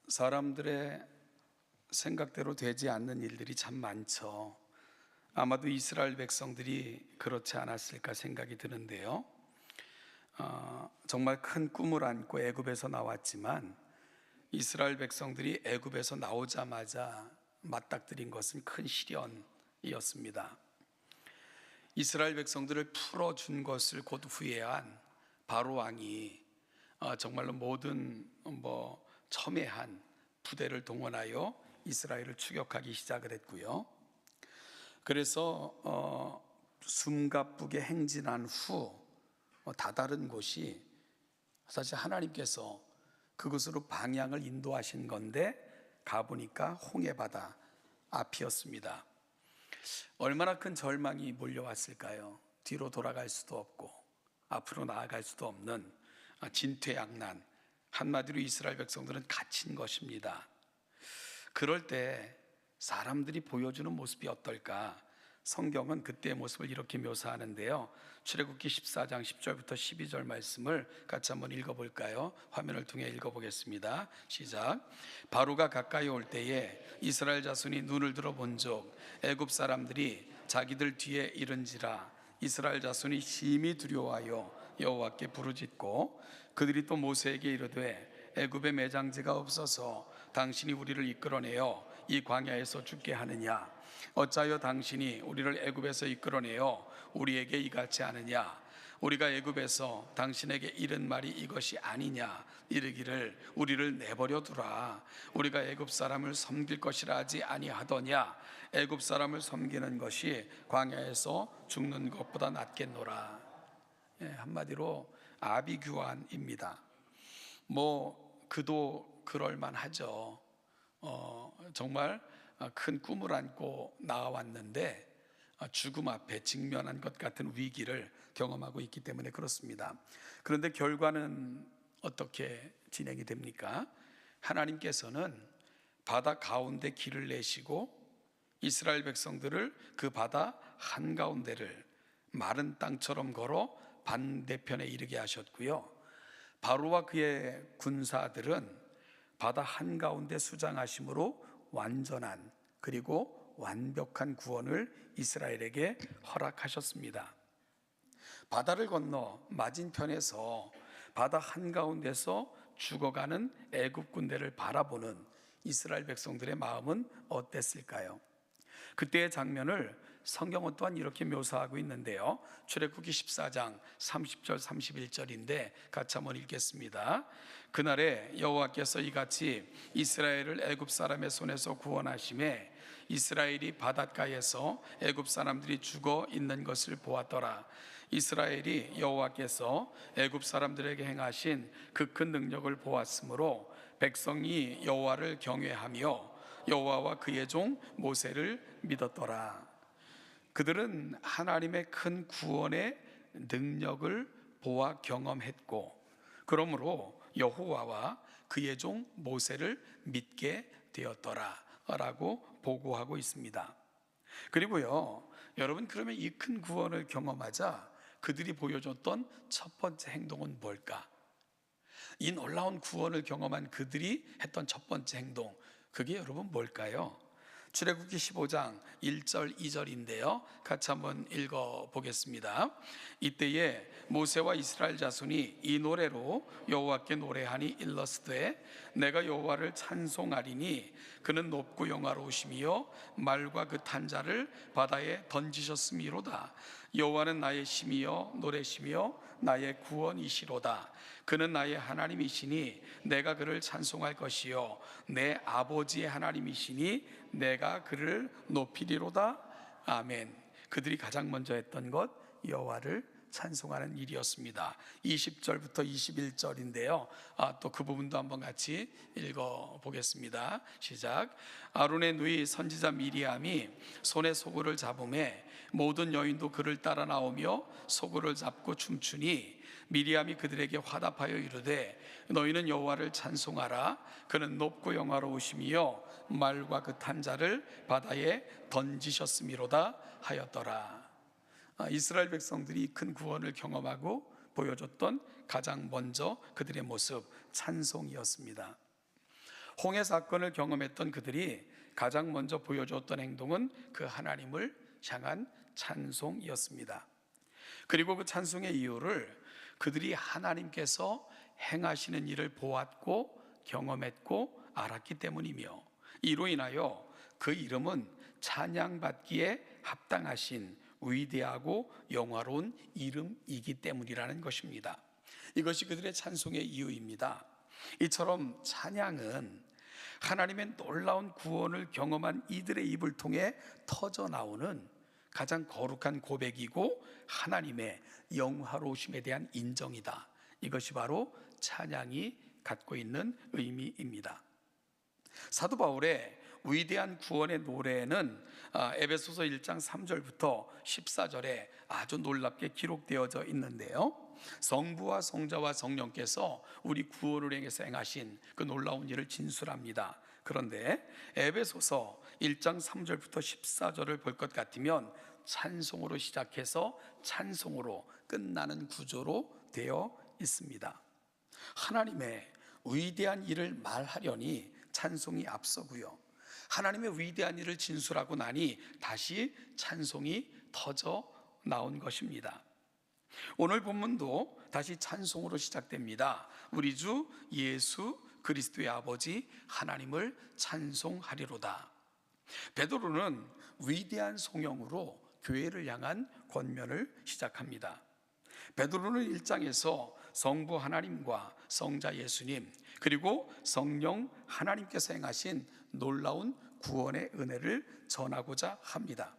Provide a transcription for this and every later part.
사람들의 생각대로 되지 않는 일들이 참 많죠. 아마도 이스라엘 백성들이 그렇지 않았을까 생각이 드는데요. 정말 큰 꿈을 안고 애굽에서 나왔지만 이스라엘 백성들이 애굽에서 나오자마자 맞닥뜨린 것은 큰 시련이었습니다. 이스라엘 백성들을 풀어준 것을 곧 후회한 바로 왕이 정말로 모든 첨예한 부대를 동원하여 이스라엘을 추격하기 시작을 했고요. 그래서 숨가쁘게 행진한 후 다다른 곳이 사실 하나님께서 그곳으로 방향을 인도하신 건데 가보니까 홍해바다 앞이었습니다. 얼마나 큰 절망이 몰려왔을까요? 뒤로 돌아갈 수도 없고 앞으로 나아갈 수도 없는 진퇴양난, 한마디로 이스라엘 백성들은 갇힌 것입니다. 그럴 때 사람들이 보여주는 모습이 어떨까? 성경은 그때의 모습을 이렇게 묘사하는데요. 출애굽기 14장 10절부터 12절 말씀을 같이 한번 읽어볼까요? 화면을 통해 읽어보겠습니다. 시작. 바로가 가까이 올 때에 이스라엘 자손이 눈을 들어 본즉 애굽 사람들이 자기들 뒤에 이른지라. 이스라엘 자손이 심히 두려워하여 여호와께 부르짖고 그들이 또 모세에게 이르되 애굽에 매장지가 없어서 당신이 우리를 이끌어내어 이 광야에서 죽게 하느냐? 어찌하여 당신이 우리를 애굽에서 이끌어내어 우리에게 이같이 하느냐? 우리가 애굽에서 당신에게 이른 말이 이것이 아니냐? 이르기를 우리를 내버려 두라. 우리가 애굽 사람을 섬길 것이라 하지 아니하더냐? 애굽 사람을 섬기는 것이 광야에서 죽는 것보다 낫겠노라. 한마디로 아비규환입니다. 그도 그럴만하죠. 정말 큰 꿈을 안고 나와왔는데 죽음 앞에 직면한 것 같은 위기를 경험하고 있기 때문에 그렇습니다. 그런데 결과는 어떻게 진행이 됩니까? 하나님께서는 바다 가운데 길을 내시고 이스라엘 백성들을 그 바다 한가운데를 마른 땅처럼 걸어 반대편에 이르게 하셨고요. 바로와 그의 군사들은 바다 한가운데 수장하심으로 완전한 그리고 완벽한 구원을 이스라엘에게 허락하셨습니다. 바다를 건너 맞은편에서 바다 한가운데서 죽어가는 애굽 군대를 바라보는 이스라엘 백성들의 마음은 어땠을까요? 그때의 장면을 성경은 또한 이렇게 묘사하고 있는데요. 출애굽기 14장 30절 31절인데 같이 한번 읽겠습니다. 그날에 여호와께서 이같이 이스라엘을 애굽 사람의 손에서 구원하심에 이스라엘이 바닷가에서 애굽 사람들이 죽어 있는 것을 보았더라. 이스라엘이 여호와께서 애굽 사람들에게 행하신 그 큰 능력을 보았으므로 백성이 여호와를 경외하며 여호와와 그의 종 모세를 믿었더라. 그들은 하나님의 큰 구원의 능력을 보아 경험했고 그러므로 여호와와 그의 종 모세를 믿게 되었더라 라고 보고하고 있습니다. 그리고요, 여러분, 그러면 이 큰 구원을 경험하자 그들이 보여줬던 첫 번째 행동은 뭘까? 이 놀라운 구원을 경험한 그들이 했던 첫 번째 행동, 그게 여러분 뭘까요? 출애굽기 15장 1절 2절인데요 같이 한번 읽어보겠습니다. 이때에 모세와 이스라엘 자손이 이 노래로 여호와께 노래하니 일러스되 내가 여호와를 찬송하리니 그는 높고 영화로우시며 말과 그 탄자를 바다에 던지셨음이로다. 여호와는 나의 힘이여 노래시며 나의 구원이시로다. 그는 나의 하나님이시니 내가 그를 찬송할 것이요 내 아버지의 하나님이시니 내가 그를 높이리로다. 아멘. 그들이 가장 먼저 했던 것 여호와를 찬송하는 일이었습니다. 20절부터 21절인데요 또 그 부분도 한번 같이 읽어보겠습니다. 시작. 아론의 누이 선지자 미리암이 손에 소굴을 잡음에 모든 여인도 그를 따라 나오며 소굴을 잡고 춤추니 미리암이 그들에게 화답하여 이르되 너희는 여호와를 찬송하라. 그는 높고 영화로우시며 말과 그 탄자를 바다에 던지셨음이로다 하였더라. 이스라엘 백성들이 큰 구원을 경험하고 보여줬던 가장 먼저 그들의 모습 찬송이었습니다. 홍해 사건을 경험했던 그들이 가장 먼저 보여줬던 행동은 그 하나님을 향한 찬송이었습니다. 그리고 그 찬송의 이유를 그들이 하나님께서 행하시는 일을 보았고 경험했고 알았기 때문이며, 이로 인하여 그 이름은 찬양받기에 합당하신 위대하고 영화로운 이름이기 때문이라는 것입니다. 이것이 그들의 찬송의 이유입니다. 이처럼 찬양은 하나님의 놀라운 구원을 경험한 이들의 입을 통해 터져 나오는 가장 거룩한 고백이고 하나님의 영화로우심에 대한 인정이다. 이것이 바로 찬양이 갖고 있는 의미입니다. 사도 바울의 위대한 구원의 노래는 에베소서 1장 3절부터 14절에 아주 놀랍게 기록되어져 있는데요, 성부와 성자와 성령께서 우리 구원을 향해서 행하신 그 놀라운 일을 진술합니다. 그런데 에베소서 1장 3절부터 14절을 볼 것 같으면 찬송으로 시작해서 찬송으로 끝나는 구조로 되어 있습니다. 하나님의 위대한 일을 말하려니 찬송이 앞서고요, 하나님의 위대한 일을 진술하고 나니 다시 찬송이 터져 나온 것입니다. 오늘 본문도 다시 찬송으로 시작됩니다. 우리 주 예수 그리스도의 아버지 하나님을 찬송하리로다. 베드로는 위대한 송영으로 교회를 향한 권면을 시작합니다. 베드로는 1장에서 성부 하나님과 성자 예수님 그리고 성령 하나님께서 행하신 놀라운 구원의 은혜를 전하고자 합니다.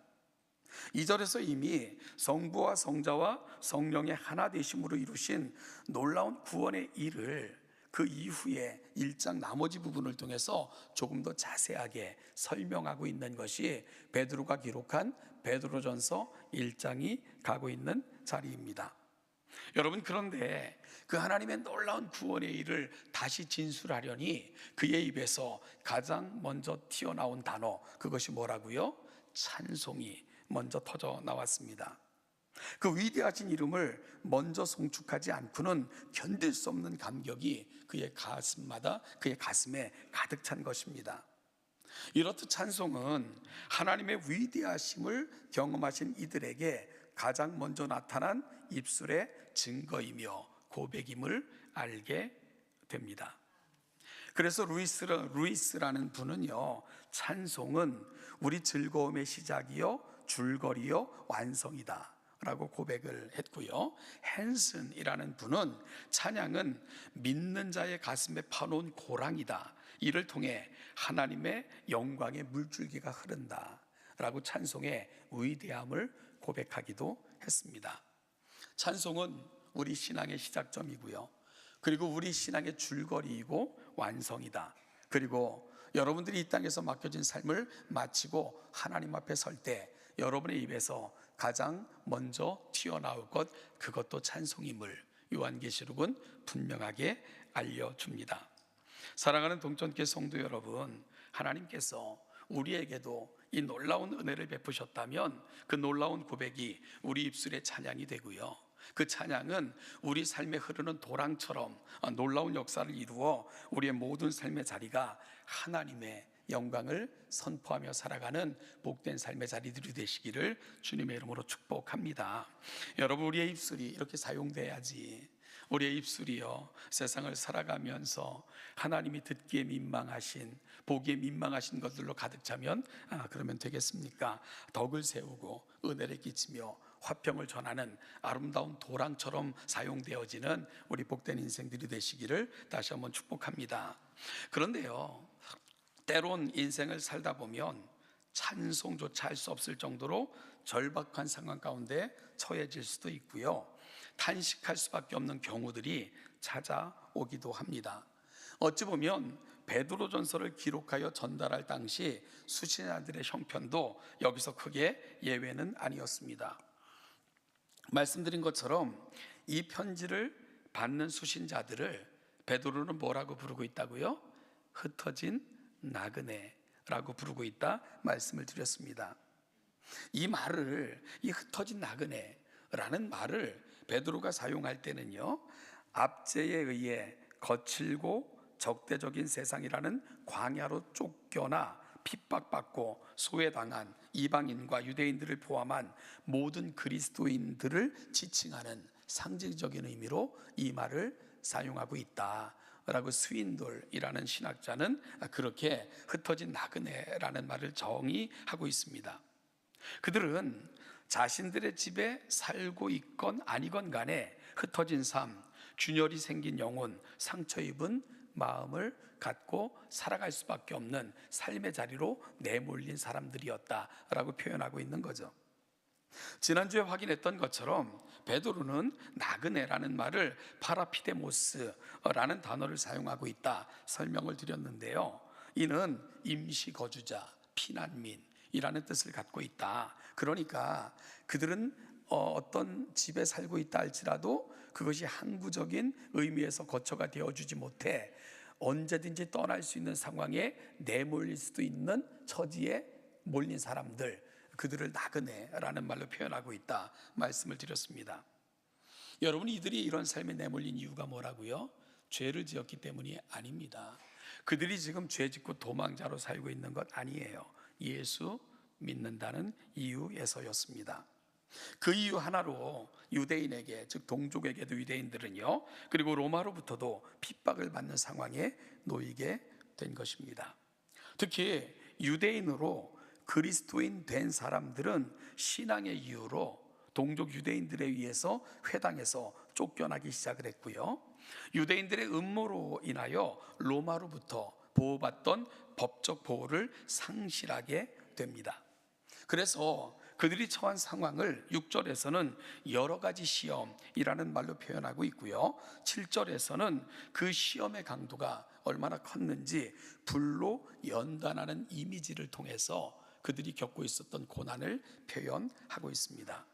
2절에서 이미 성부와 성자와 성령의 하나 되심으로 이루신 놀라운 구원의 일을 그 이후에 1장 나머지 부분을 통해서 조금 더 자세하게 설명하고 있는 것이 베드로가 기록한 베드로전서 1장이 가고 있는 자리입니다. 여러분, 그런데 그 하나님의 놀라운 구원의 일을 다시 진술하려니 그의 입에서 가장 먼저 튀어나온 단어, 그것이 뭐라고요? 찬송이 먼저 터져 나왔습니다. 그 위대하신 이름을 먼저 송축하지 않고는 견딜 수 없는 감격이 그의 가슴마다, 그의 가슴에 가득 찬 것입니다. 이렇듯 찬송은 하나님의 위대하심을 경험하신 이들에게 가장 먼저 나타난 입술의 증거이며 고백임을 알게 됩니다. 그래서 루이스라는 분은요, 찬송은 우리 즐거움의 시작이요 줄거리요 완성이다 라고 고백을 했고요, 헨슨이라는 분은 찬양은 믿는 자의 가슴에 파놓은 고랑이다, 이를 통해 하나님의 영광의 물줄기가 흐른다 라고 찬송의 위대함을 고백하기도 했습니다. 찬송은 우리 신앙의 시작점이고요, 그리고 우리 신앙의 줄거리이고 완성이다. 그리고 여러분들이 이 땅에서 맡겨진 삶을 마치고 하나님 앞에 설 때 여러분의 입에서 가장 먼저 튀어나올 것, 그것도 찬송임을 요한계시록은 분명하게 알려줍니다. 사랑하는 동천교회 성도 여러분, 하나님께서 우리에게도 이 놀라운 은혜를 베푸셨다면 그 놀라운 고백이 우리 입술의 찬양이 되고요, 그 찬양은 우리 삶에 흐르는 도랑처럼 놀라운 역사를 이루어 우리의 모든 삶의 자리가 하나님의 영광을 선포하며 살아가는 복된 삶의 자리들이 되시기를 주님의 이름으로 축복합니다. 여러분, 우리의 입술이 이렇게 사용돼야지. 우리의 입술이요, 세상을 살아가면서 하나님이 듣기에 민망하신, 보기에 민망하신 것들로 가득 차면 그러면 되겠습니까? 덕을 세우고 은혜를 끼치며 화평을 전하는 아름다운 도랑처럼 사용되어지는 우리 복된 인생들이 되시기를 다시 한번 축복합니다. 그런데요, 때론 인생을 살다 보면 찬송조차 할 수 없을 정도로 절박한 상황 가운데 처해질 수도 있고요, 탄식할 수밖에 없는 경우들이 찾아오기도 합니다. 어찌 보면 베드로전서를 기록하여 전달할 당시 수신자들의 형편도 여기서 크게 예외는 아니었습니다. 말씀드린 것처럼 이 편지를 받는 수신자들을 베드로는 뭐라고 부르고 있다고요? 흩어진 나그네라고 부르고 있다 말씀을 드렸습니다. 이 말을, 이 흩어진 나그네라는 말을 베드로가 사용할 때는요, 압제에 의해 거칠고 적대적인 세상이라는 광야로 쫓겨나 핍박받고 소외당한 이방인과 유대인들을 포함한 모든 그리스도인들을 지칭하는 상징적인 의미로 이 말을 사용하고 있다라고 스윈돌이라는 신학자는 그렇게 흩어진 나그네라는 말을 정의하고 있습니다. 그들은 자신들의 집에 살고 있건 아니건 간에 흩어진 삶, 균열이 생긴 영혼, 상처 입은 마음을 갖고 살아갈 수밖에 없는 삶의 자리로 내몰린 사람들이었다라고 표현하고 있는 거죠. 지난주에 확인했던 것처럼 베드로는 나그네라는 말을 파라피데모스라는 단어를 사용하고 있다 설명을 드렸는데요. 이는 임시 거주자, 피난민이라는 뜻을 갖고 있다. 그러니까 그들은 어떤 집에 살고 있다 할지라도 그것이 항구적인 의미에서 거처가 되어주지 못해 언제든지 떠날 수 있는 상황에 내몰릴 수도 있는 처지에 몰린 사람들, 그들을 나그네라는 말로 표현하고 있다 말씀을 드렸습니다. 여러분, 이들이 이런 삶에 내몰린 이유가 뭐라고요? 죄를 지었기 때문이 아닙니다. 그들이 지금 죄 짓고 도망자로 살고 있는 것 아니에요. 예수 믿는다는 이유에서였습니다. 그 이유 하나로 유대인에게, 즉 동족에게도 유대인들은요, 그리고 로마로부터도 핍박을 받는 상황에 놓이게 된 것입니다. 특히 유대인으로 그리스도인 된 사람들은 신앙의 이유로 동족 유대인들에 의해서 회당에서 쫓겨나기 시작을 했고요, 유대인들의 음모로 인하여 로마로부터 보호받던 법적 보호를 상실하게 됩니다. 그래서 그들이 처한 상황을 6절에서는 여러 가지 시험이라는 말로 표현하고 있고요, 7절에서는 그 시험의 강도가 얼마나 컸는지 불로 연단하는 이미지를 통해서 그들이 겪고 있었던 고난을 표현하고 있습니다.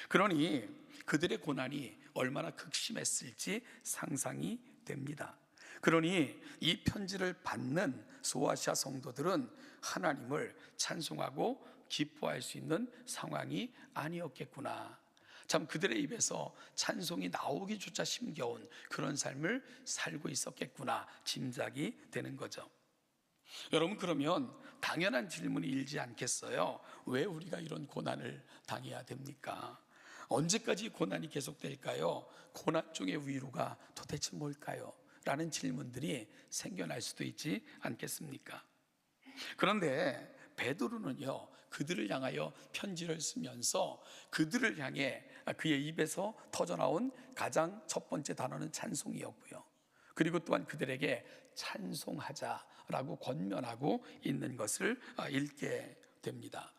그러니 그들의 고난이 얼마나 극심했을지 상상이 됩니다. 그러니 이 편지를 받는 소아시아 성도들은 하나님을 찬송하고 기뻐할 수 있는 상황이 아니었겠구나. 참 그들의 입에서 찬송이 나오기조차 힘겨운 그런 삶을 살고 있었겠구나 짐작이 되는 거죠. 여러분, 그러면 당연한 질문이 일지 않겠어요? 왜 우리가 이런 고난을 당해야 됩니까? 언제까지 고난이 계속될까요? 고난 중의 위로가 도대체 뭘까요? 라는 질문들이 생겨날 수도 있지 않겠습니까? 그런데 베드로는요, 그들을 향하여 편지를 쓰면서 그들을 향해 그의 입에서 터져나온 가장 첫 번째 단어는 찬송이었고요, 그리고 또한 그들에게 찬송하자라고 권면하고 있는 것을 읽게 됩니다.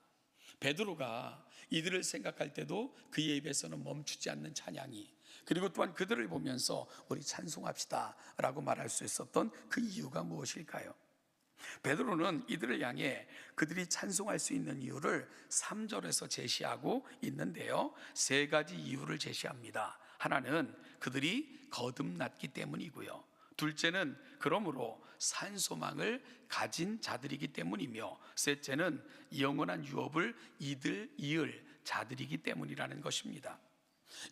베드로가 이들을 생각할 때도 그의 입에서는 멈추지 않는 찬양이, 그리고 또한 그들을 보면서 우리 찬송합시다 라고 말할 수 있었던 그 이유가 무엇일까요? 베드로는 이들을 향해 그들이 찬송할 수 있는 이유를 3절에서 제시하고 있는데요, 세 가지 이유를 제시합니다. 하나는 그들이 거듭났기 때문이고요, 둘째는 그러므로 산 소망을 가진 자들이기 때문이며, 셋째는 영원한 유업을 이을 자들이기 때문이라는 것입니다.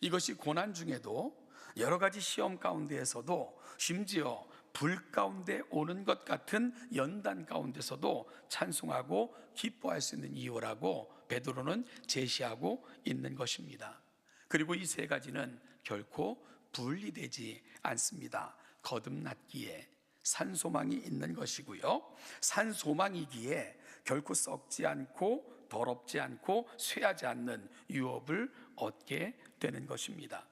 이것이 고난 중에도 여러 가지 시험 가운데에서도, 심지어 불 가운데 오는 것 같은 연단 가운데서도 찬송하고 기뻐할 수 있는 이유라고 베드로는 제시하고 있는 것입니다. 그리고 이 세 가지는 결코 분리되지 않습니다. 거듭났기에 산소망이 있는 것이고요, 산소망이기에 결코 썩지 않고 더럽지 않고 쇠하지 않는 유업을 얻게 되는 것입니다.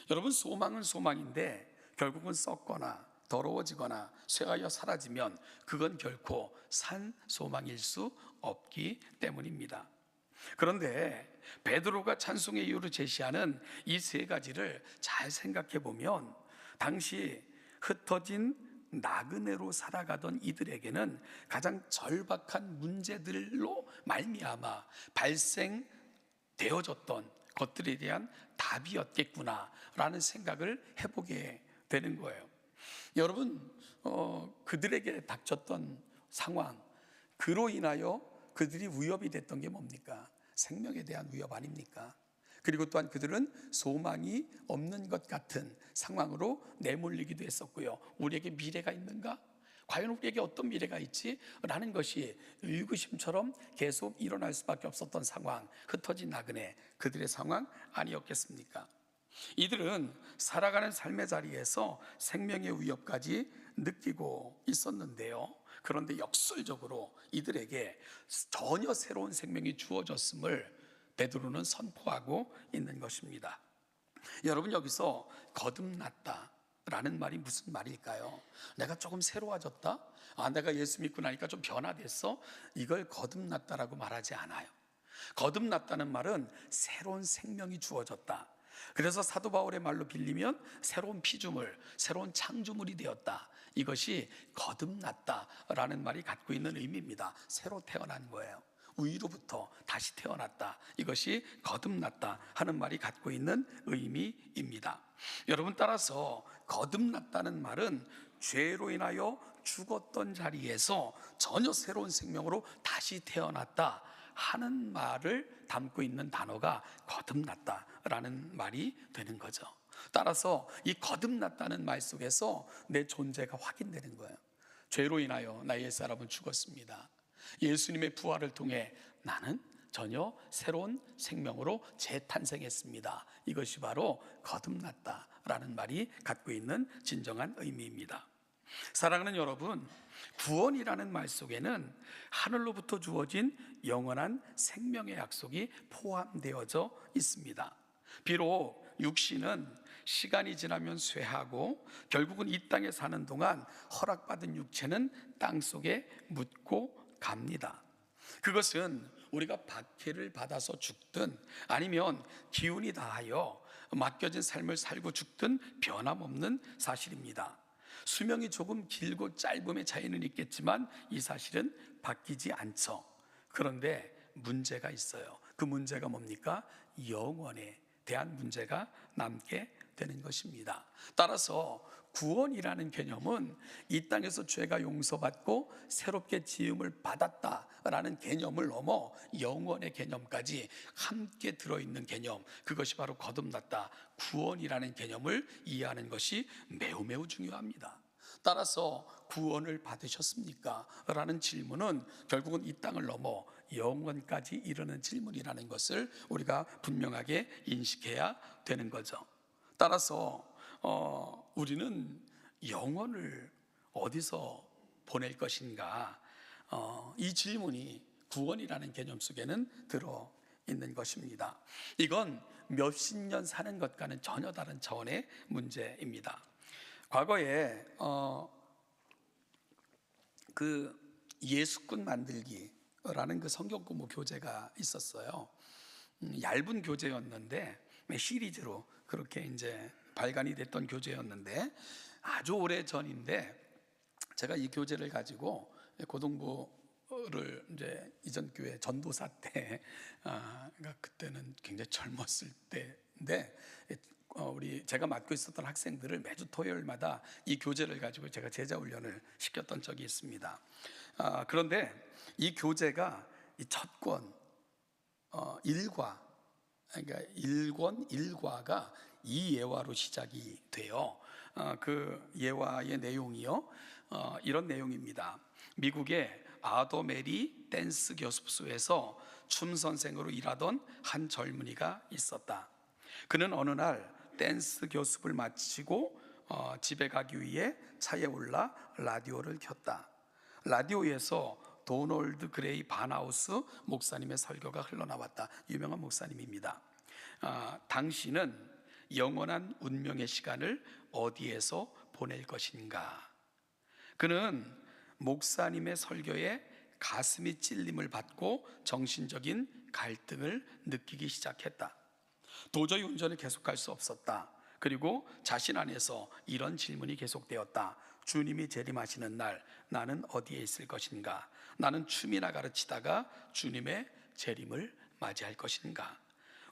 여러분, 소망은 소망인데 결국은 썩거나 더러워지거나 쇠하여 사라지면 그건 결코 산 소망일 수 없기 때문입니다. 그런데 베드로가 찬송의 이유를 제시하는 이 세 가지를 잘 생각해 보면, 당시 흩어진 나그네로 살아가던 이들에게는 가장 절박한 문제들로 말미암아 발생되어졌던 것들에 대한 답이었겠구나라는 생각을 해보게 되는 거예요. 여러분, 그들에게 닥쳤던 상황, 그로 인하여 그들이 위협이 됐던 게 뭡니까? 생명에 대한 위협 아닙니까? 그리고 또한 그들은 소망이 없는 것 같은 상황으로 내몰리기도 했었고요. 우리에게 미래가 있는가? 과연 우리에게 어떤 미래가 있지? 라는 것이 의구심처럼 계속 일어날 수밖에 없었던 상황, 흩어진 나그네 그들의 상황 아니었겠습니까? 이들은 살아가는 삶의 자리에서 생명의 위협까지 느끼고 있었는데요. 그런데 역설적으로 이들에게 전혀 새로운 생명이 주어졌음을 베드로는 선포하고 있는 것입니다. 여러분, 여기서 거듭났다 라는 말이 무슨 말일까요? 내가 조금 새로워졌다? 내가 예수 믿고 나니까 좀 변화됐어? 이걸 거듭났다라고 말하지 않아요. 거듭났다는 말은 새로운 생명이 주어졌다. 그래서 사도 바울의 말로 빌리면 새로운 피조물, 새로운 창조물이 되었다. 이것이 거듭났다라는 말이 갖고 있는 의미입니다. 새로 태어난 거예요. 위로부터 다시 태어났다. 이것이 거듭났다 하는 말이 갖고 있는 의미입니다. 여러분, 따라서 거듭났다는 말은 죄로 인하여 죽었던 자리에서 전혀 새로운 생명으로 다시 태어났다 하는 말을 담고 있는 단어가 거듭났다라는 말이 되는 거죠. 따라서 이 거듭났다는 말 속에서 내 존재가 확인되는 거예요. 죄로 인하여 나의 옛사람은 죽었습니다. 예수님의 부활을 통해 나는 전혀 새로운 생명으로 재탄생했습니다. 이것이 바로 거듭났다라는 말이 갖고 있는 진정한 의미입니다. 사랑하는 여러분, 구원이라는 말 속에는 하늘로부터 주어진 영원한 생명의 약속이 포함되어져 있습니다. 비록 육신은 시간이 지나면 쇠하고 결국은 이 땅에 사는 동안 허락받은 육체는 땅 속에 묻고 갑니다. 그것은 우리가 박해를 받아서 죽든 아니면 기운이 다하여 맡겨진 삶을 살고 죽든 변함없는 사실입니다. 수명이 조금 길고 짧음의 차이는 있겠지만 이 사실은 바뀌지 않죠. 그런데 문제가 있어요. 그 문제가 뭡니까? 영원에 대한 문제가 남게 되는 것입니다. 따라서 구원이라는 개념은 이 땅에서 죄가 용서받고 새롭게 지음을 받았다라는 개념을 넘어 영원의 개념까지 함께 들어있는 개념, 그것이 바로 거듭났다, 구원이라는 개념을 이해하는 것이 매우 매우 중요합니다. 따라서 구원을 받으셨습니까? 라는 질문은 결국은 이 땅을 넘어 영원까지 이르는 질문이라는 것을 우리가 분명하게 인식해야 되는 거죠. 따라서 우리는 영혼을 어디서 보낼 것인가? 이 질문이 구원이라는 개념 속에는 들어 있는 것입니다. 이건 몇십 년 사는 것과는 전혀 다른 차원의 문제입니다. 과거에 그 예수꾼 만들기라는 그 성경 공부 교재가 있었어요. 얇은 교재였는데 시리즈로 그렇게 이제 발간이 됐던 교재였는데 아주 오래 전인데 제가 이 교재를 가지고 고등부를 이제 이전 교회 전도사 때, 그러니까 그때는 굉장히 젊었을 때인데 제가 맡고 있었던 학생들을 매주 토요일마다 이 교재를 가지고 제가 제자 훈련을 시켰던 적이 있습니다. 그런데 이 교재가 이 첫 권 1과, 그러니까 1권 1과가 이 예화로 시작이 돼요. 그 예화의 내용이요, 이런 내용입니다. 미국의 아더 메리 댄스 교습소에서 춤 선생으로 일하던 한 젊은이가 있었다. 그는 어느 날 댄스 교습을 마치고 집에 가기 위해 차에 올라 라디오를 켰다. 라디오에서 도널드 그레이 바나우스 목사님의 설교가 흘러나왔다. 유명한 목사님입니다. 당신은 영원한 운명의 시간을 어디에서 보낼 것인가? 그는 목사님의 설교에 가슴이 찔림을 받고 정신적인 갈등을 느끼기 시작했다. 도저히 운전을 계속할 수 없었다. 그리고 자신 안에서 이런 질문이 계속되었다. 주님이 재림하시는 날 나는 어디에 있을 것인가? 나는 춤이나 가르치다가 주님의 재림을 맞이할 것인가?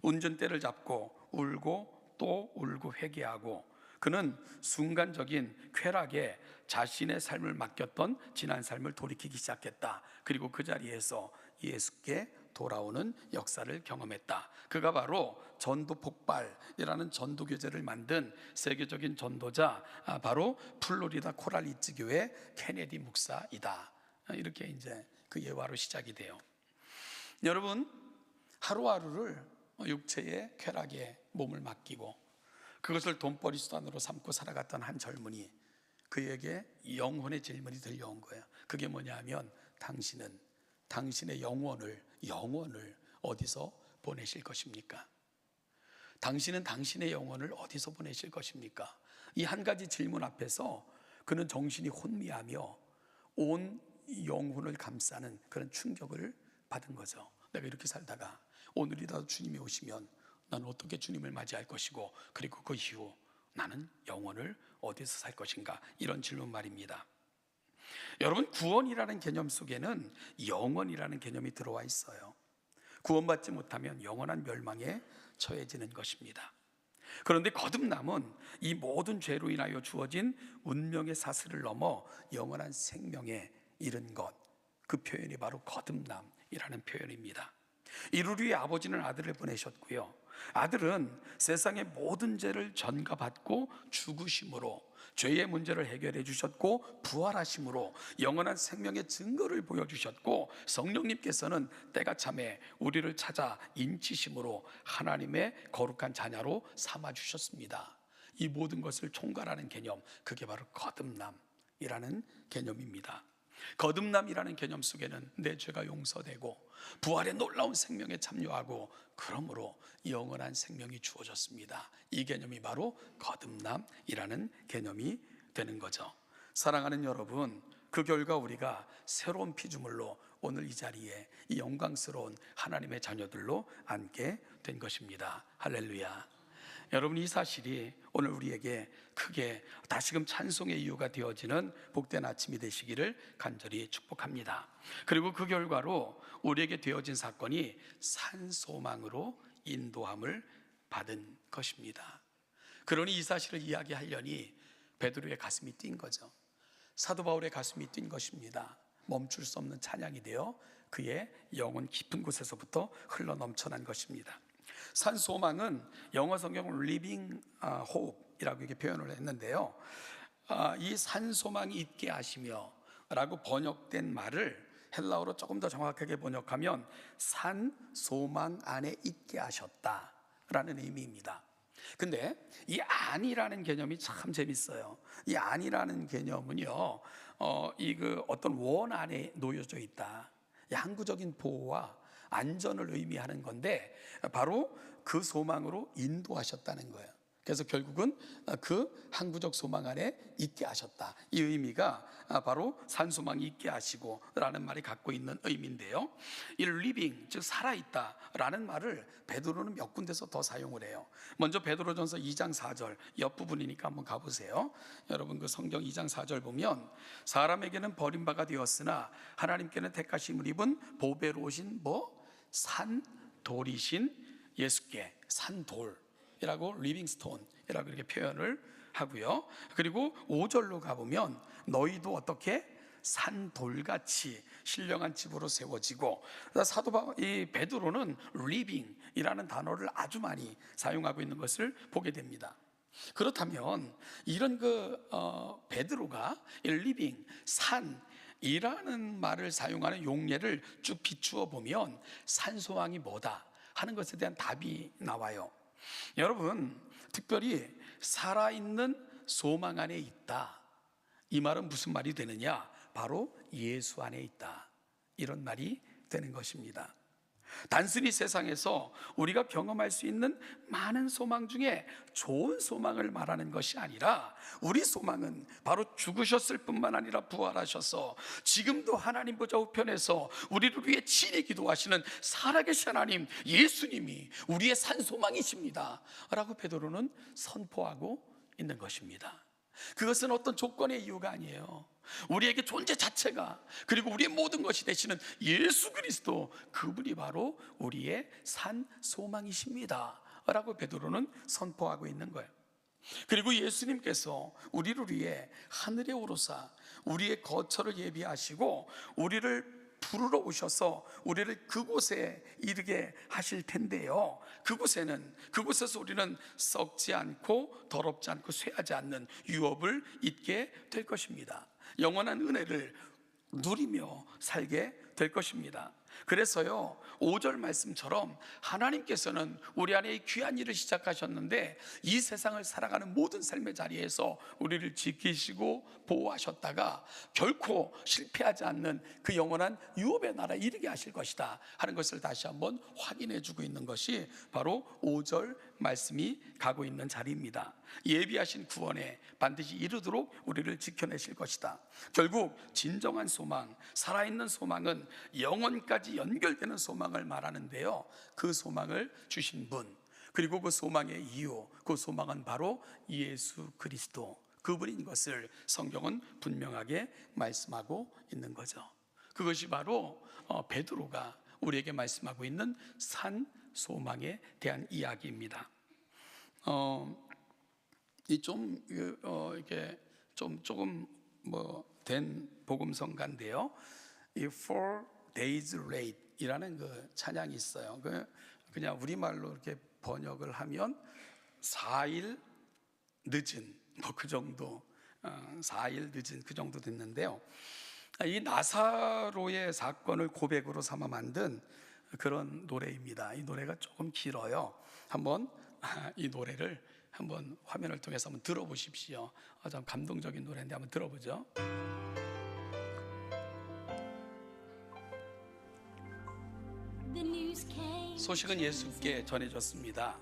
운전대를 잡고 울고 또 울고 회개하고 그는 순간적인 쾌락에 자신의 삶을 맡겼던 지난 삶을 돌이키기 시작했다. 그리고 그 자리에서 예수께 돌아오는 역사를 경험했다. 그가 바로 전도 폭발이라는 전도 교재를 만든 세계적인 전도자, 바로 플로리다 코랄리츠 교회 케네디 목사이다. 이렇게 이제 그 예화로 시작이 돼요. 여러분, 하루하루를 육체의 쾌락에 몸을 맡기고 그것을 돈벌이 수단으로 삼고 살아갔던 한 젊은이, 그에게 영혼의 질문이 들려온 거예요. 그게 뭐냐면, 당신은 당신의 영혼을 어디서 보내실 것입니까? 당신은 당신의 영혼을 어디서 보내실 것입니까? 이 한 가지 질문 앞에서 그는 정신이 혼미하며 온 영혼을 감싸는 그런 충격을 받은 거죠. 내가 이렇게 살다가 오늘이라도 주님이 오시면 나는 어떻게 주님을 맞이할 것이고, 그리고 그 이후 나는 영혼을 어디서 살 것인가, 이런 질문 말입니다. 여러분, 구원이라는 개념 속에는 영원이라는 개념이 들어와 있어요. 구원받지 못하면 영원한 멸망에 처해지는 것입니다. 그런데 거듭남은 이 모든 죄로 인하여 주어진 운명의 사슬을 넘어 영원한 생명에 이른 것, 그 표현이 바로 거듭남이라는 표현입니다. 이를 위해 아버지는 아들을 보내셨고요, 아들은 세상의 모든 죄를 전가받고 죽으심으로 죄의 문제를 해결해 주셨고, 부활하심으로 영원한 생명의 증거를 보여주셨고, 성령님께서는 때가 참에 우리를 찾아 인치심으로 하나님의 거룩한 자녀로 삼아주셨습니다. 이 모든 것을 총괄하는 개념, 그게 바로 거듭남이라는 개념입니다. 거듭남이라는 개념 속에는 내 죄가 용서되고 부활의 놀라운 생명에 참여하고, 그러므로 영원한 생명이 주어졌습니다. 이 개념이 바로 거듭남이라는 개념이 되는 거죠. 사랑하는 여러분, 그 결과 우리가 새로운 피조물로 오늘 이 자리에 이 영광스러운 하나님의 자녀들로 앉게 된 것입니다. 할렐루야. 여러분, 이 사실이 오늘 우리에게 크게 다시금 찬송의 이유가 되어지는 복된 아침이 되시기를 간절히 축복합니다. 그리고 그 결과로 우리에게 되어진 사건이 산소망으로 인도함을 받은 것입니다. 그러니 이 사실을 이야기하려니 베드로의 가슴이 뛴 거죠. 사도 바울의 가슴이 뛴 것입니다. 멈출 수 없는 찬양이 되어 그의 영혼 깊은 곳에서부터 흘러 넘쳐난 것입니다. 산소망은 영어 성경 Living Hope이라고 이렇게 표현을 했는데요, 이 산소망이 있게 하시며 라고 번역된 말을 헬라어로 조금 더 정확하게 번역하면 산소망 안에 있게 하셨다라는 의미입니다. 근데 이 안이라는 개념이 참 재밌어요. 이 안이라는 개념은요, 어떤 원 안에 놓여져 있다, 항구적인 보호와 안전을 의미하는 건데, 바로 그 소망으로 인도하셨다는 거예요. 그래서 결국은 그 항구적 소망 안에 있게 하셨다, 이 의미가 바로 산소망이 있게 하시고 라는 말이 갖고 있는 의미인데요, 이 living, 즉 살아있다 라는 말을 베드로는 몇 군데서 더 사용을 해요. 먼저 베드로전서 2장 4절 옆부분이니까 한번 가보세요. 여러분, 그 성경 2장 4절 보면, 사람에게는 버림바가 되었으나 하나님께는 택하심을 입은 보배로우신 산돌이신 예수께, 산돌이라고 리빙스톤이라고 이렇게 표현을 하고요. 그리고 5절로 가보면 너희도 어떻게 산돌같이 신령한 집으로 세워지고, 이 베드로는 리빙이라는 단어를 아주 많이 사용하고 있는 것을 보게 됩니다. 그렇다면 이런 베드로가 리빙, 산이라는 말을 사용하는 용례를 쭉 비추어 보면 산소망이 뭐다 하는 것에 대한 답이 나와요. 여러분, 특별히 살아있는 소망 안에 있다, 이 말은 무슨 말이 되느냐? 바로 예수 안에 있다, 이런 말이 되는 것입니다. 단순히 세상에서 우리가 경험할 수 있는 많은 소망 중에 좋은 소망을 말하는 것이 아니라, 우리 소망은 바로 죽으셨을 뿐만 아니라 부활하셔서 지금도 하나님 보좌 우편에서 우리를 위해 친히 기도하시는 살아계신 하나님 예수님이 우리의 산소망이십니다 라고 베드로는 선포하고 있는 것입니다. 그것은 어떤 조건의 이유가 아니에요. 우리에게 존재 자체가, 그리고 우리의 모든 것이 되시는 예수 그리스도, 그분이 바로 우리의 산 소망이십니다 라고 베드로는 선포하고 있는 거예요. 그리고 예수님께서 우리를 위해 하늘에 오르사 우리의 거처를 예비하시고 우리를 부르러 오셔서 우리를 그곳에 이르게 하실 텐데요, 그곳에서 우리는 썩지 않고 더럽지 않고 쇠하지 않는 유업을 잊게 될 것입니다. 영원한 은혜를 누리며 살게 될 것입니다. 그래서요, 5절 말씀처럼 하나님께서는 우리 안에 이 귀한 일을 시작하셨는데 이 세상을 살아가는 모든 삶의 자리에서 우리를 지키시고 보호하셨다가 결코 실패하지 않는 그 영원한 유업의 나라에 이르게 하실 것이다 하는 것을 다시 한번 확인해 주고 있는 것이 바로 5절 말씀이 가고 있는 자리입니다. 예비하신 구원에 반드시 이르도록 우리를 지켜내실 것이다. 결국 진정한 소망, 살아있는 소망은 영원까지 연결되는 소망을 말하는데요, 그 소망을 주신 분, 그리고 그 소망의 이유, 그 소망은 바로 예수 그리스도, 그분인 것을 성경은 분명하게 말씀하고 있는 거죠. 그것이 바로 베드로가 우리에게 말씀하고 있는 산 소망에 대한 이야기입니다. 이게 조금 된 복음성가인데요, 이 4 days late 이라는 그 찬양이 있어요. 그냥 우리말로 이렇게 번역을 하면 4일 늦은 그 정도, 4일 늦은 그 정도 됐는데요, 이 나사로의 사건을 고백으로 삼아 만든 그런 노래입니다. 이 노래가 조금 길어요. 한번 이 노래를 한번 화면을 통해서 한번 들어보십시오. 참 감동적인 노래인데 한번 들어보죠. 소식은 예수께 전해졌습니다.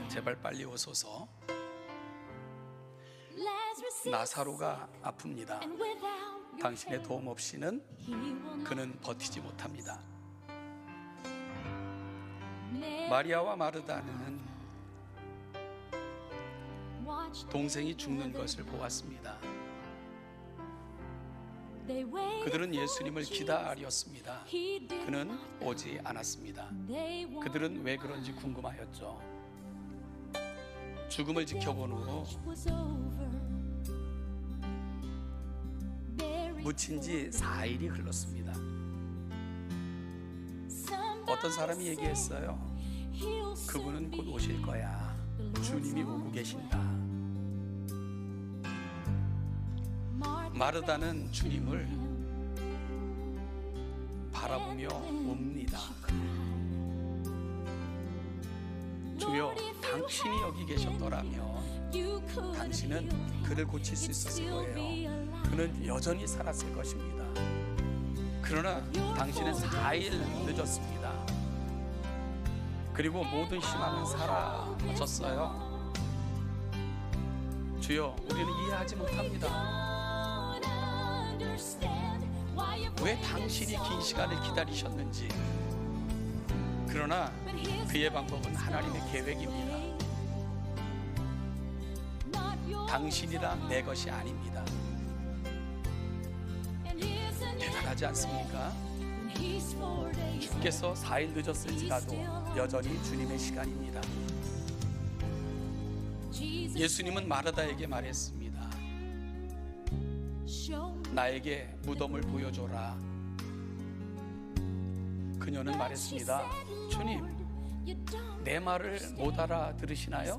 제발 빨리 오소서. 나사로가 아픕니다. 당신의 도움 없이는 그는 버티지 못합니다. 마리아와 마르다는 동생이 죽는 것을 보았습니다. 그들은 예수님을 기다렸습니다. 그는 오지 않았습니다. 그들은 왜 그런지 궁금하였죠. 죽음을 지켜본 후 묻힌 지 4일이 흘렀습니다. 어떤 사람이 얘기했어요. 그분은 곧 오실 거야. 주님이 오고 계신다. 마르다는 주님을 바라보며 웁니다. 주여, 당신이 여기 계셨더라면 당신은 그를 고칠 수 있었을 거예요. 그는 여전히 살았을 것입니다. 그러나 당신은 4일 늦었습니다. 그리고 모든 희망은 사라졌어요. 주여, 우리는 이해하지 못합니다. 왜 당신이 긴 시간을 기다리셨는지. 그러나 그의 방법은 하나님의 계획입니다. 당신이란 내 것이 아닙니다. 대단하지 않습니까? 주께서 4일 늦었을지라도 여전히 주님의 시간입니다. 예수님은 마르다에게 말했습니다. 나에게 무덤을 보여줘라. 그녀는 말했습니다. 주님, 내 말을 못 알아들으시나요?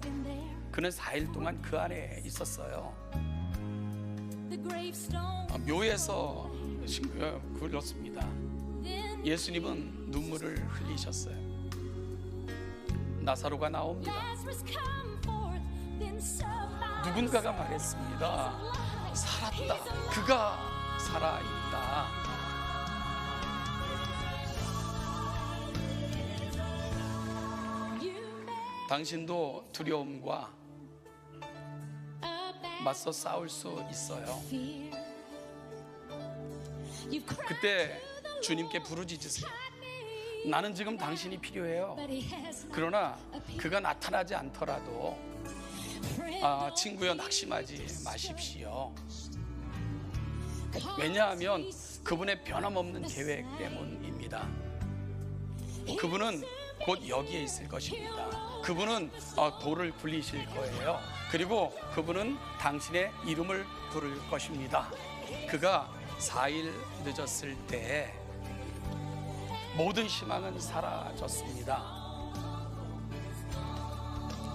그는 4일 동안 그 안에 있었어요. 묘에서 굴렀습니다. 예수님은 눈물을 흘리셨어요. 나사로가 나옵니다. 누군가가 말했습니다. 살았다. 그가 살아있다. 당신도 두려움과 맞서 싸울 수 있어요. 그때 주님께 부르짖으세요. 나는 지금 당신이 필요해요. 그러나 그가 나타나지 않더라도 친구여, 낙심하지 마십시오. 왜냐하면 그분의 변함없는 계획 때문입니다. 그분은 곧 여기에 있을 것입니다. 그분은 돌을 굴리실 거예요. 그리고 그분은 당신의 이름을 부를 것입니다. 그가 4일 늦었을 때 모든 희망은 사라졌습니다.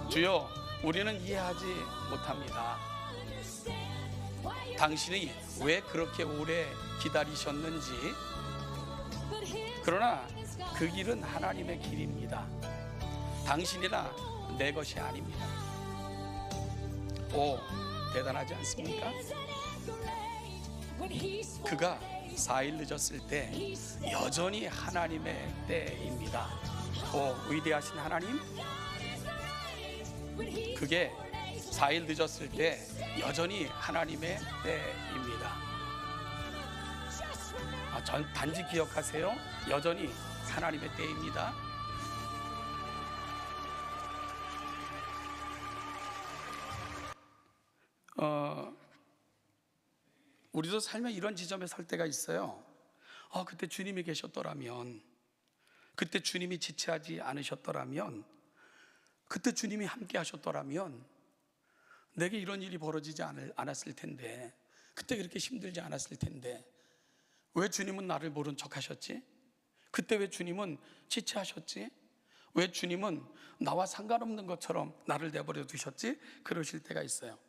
주여, 우리는 이해하지 못합니다. 당신이 왜 그렇게 오래 기다리셨는지. 그러나 그 길은 하나님의 길입니다. 당신이나 내 것이 아닙니다. 오, 대단하지 않습니까? 그가 4일 늦었을 때 여전히 하나님의 때입니다. 오, 위대하신 하나님, 그게 4일 늦었을 때 여전히 하나님의 때입니다. 단지 기억하세요. 여전히 하나님의 때입니다. 우리도 살면 이런 지점에 설 때가 있어요. 그때 주님이 계셨더라면, 그때 주님이 지체하지 않으셨더라면, 그때 주님이 함께 하셨더라면 내게 이런 일이 벌어지지 않았을 텐데, 그때 그렇게 힘들지 않았을 텐데, 왜 주님은 나를 모른 척 하셨지? 그때 왜 주님은 지체하셨지? 왜 주님은 나와 상관없는 것처럼 나를 내버려 두셨지? 그러실 때가 있어요.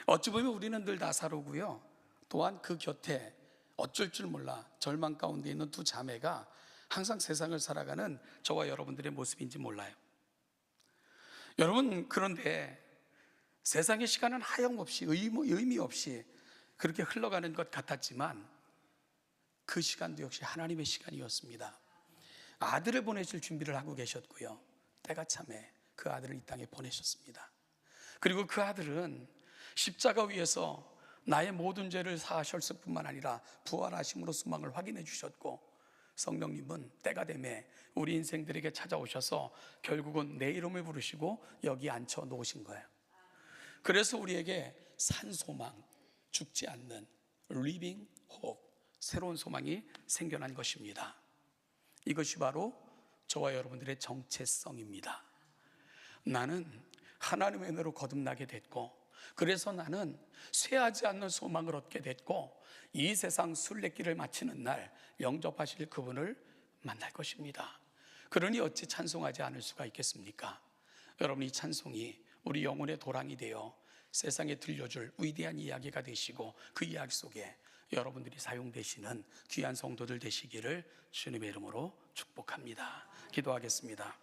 어찌 보면 우리는 늘 나사로고요, 또한 그 곁에 어쩔 줄 몰라 절망 가운데 있는 두 자매가 항상 세상을 살아가는 저와 여러분들의 모습인지 몰라요. 여러분, 그런데 세상의 시간은 하염없이 의미 없이 그렇게 흘러가는 것 같았지만 그 시간도 역시 하나님의 시간이었습니다. 아들을 보내실 준비를 하고 계셨고요, 때가 참에 그 아들을 이 땅에 보내셨습니다. 그리고 그 아들은 십자가 위에서 나의 모든 죄를 사하셨을 뿐만 아니라 부활하심으로 소망을 확인해 주셨고, 성령님은 때가 되매 우리 인생들에게 찾아오셔서 결국은 내 이름을 부르시고 여기 앉혀 놓으신 거예요. 그래서 우리에게 산 소망, 죽지 않는 living hope, 새로운 소망이 생겨난 것입니다. 이것이 바로 저와 여러분들의 정체성입니다. 나는 하나님의 은혜로 거듭나게 됐고, 그래서 나는 쇠하지 않는 소망을 얻게 됐고, 이 세상 순례길을 마치는 날 영접하실 그분을 만날 것입니다. 그러니 어찌 찬송하지 않을 수가 있겠습니까? 여러분, 이 찬송이 우리 영혼의 도랑이 되어 세상에 들려줄 위대한 이야기가 되시고, 그 이야기 속에 여러분들이 사용되시는 귀한 성도들 되시기를 주님의 이름으로 축복합니다. 기도하겠습니다.